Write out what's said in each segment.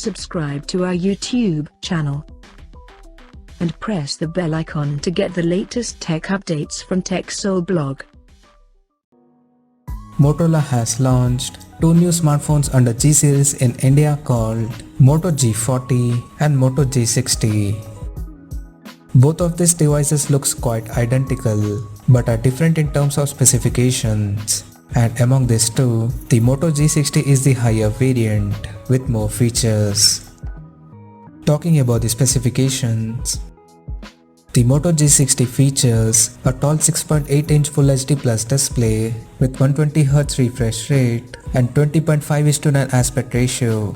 subscribe to our YouTube channel and press the bell icon to get the latest tech updates from TechSole Blog. Motorola has launched two new smartphones under G series in India called Moto G40 and Moto G60. Both of these devices looks quite identical but are different in terms of specifications. And among these two, the Moto G60 is the higher variant with more features. Talking about the specifications, the Moto G60 features a tall 6.8-inch Full HD Plus display with 120Hz refresh rate and 20.5:9 aspect ratio.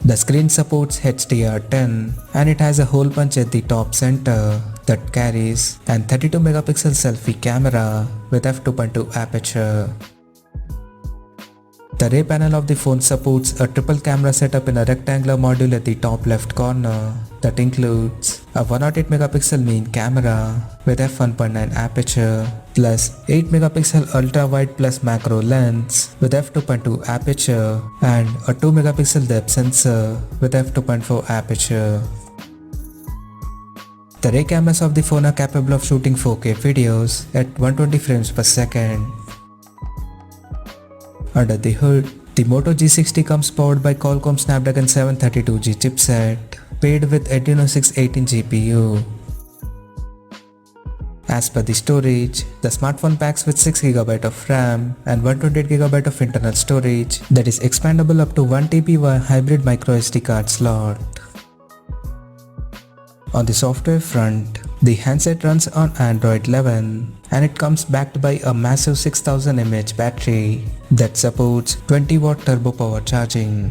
The screen supports HDR10 and it has a hole punch at the top center that carries an 32 megapixel selfie camera with f2.2 aperture. The rear panel of the phone supports a triple camera setup in a rectangular module at the top left corner that includes a 108 megapixel main camera with f1.9 aperture plus 8 megapixel ultra wide plus macro lens with f2.2 aperture and a 2 megapixel depth sensor with f2.4 aperture. The rear cameras of the phone are capable of shooting 4K videos at 120 frames per second. Under the hood, the Moto G60 comes powered by Qualcomm Snapdragon 732G chipset paired with Adreno 618 GPU. As per the storage, the smartphone packs with 6GB of RAM and 128GB of internal storage that is expandable up to 1TB via hybrid microSD card slot. On the software front, the handset runs on Android 11 and it comes backed by a massive 6000 mAh battery that supports 20W turbo power charging.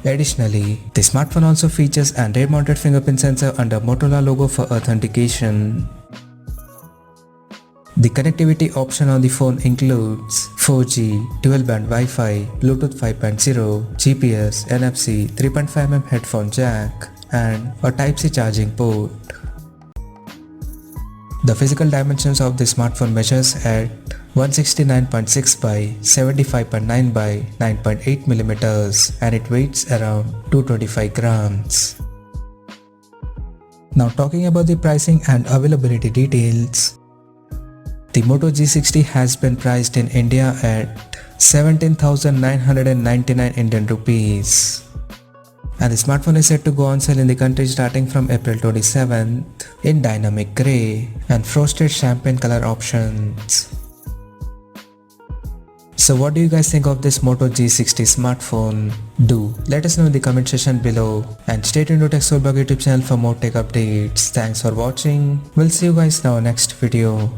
Additionally, the smartphone also features an rear-mounted fingerprint sensor under Motorola logo for authentication. The connectivity option on the phone includes 4G, dual-band Wi-Fi, Bluetooth 5.0, GPS, NFC, 3.5mm headphone jack, and a Type-C charging port. The physical dimensions of the smartphone measures at 169.6 by 75.9 by 9.8 mm and it weighs around 225 grams. Now talking about the pricing and availability details. The Moto G60 has been priced in India at 17,999 Indian rupees. And the smartphone is set to go on sale in the country starting from April 27th in dynamic grey and frosted champagne color options. So what do you guys think of this Moto G60 smartphone? Do let us know in the comment section below and stay tuned to TechSole Blog YouTube channel for more tech updates. Thanks for watching. We'll see you guys in our next video.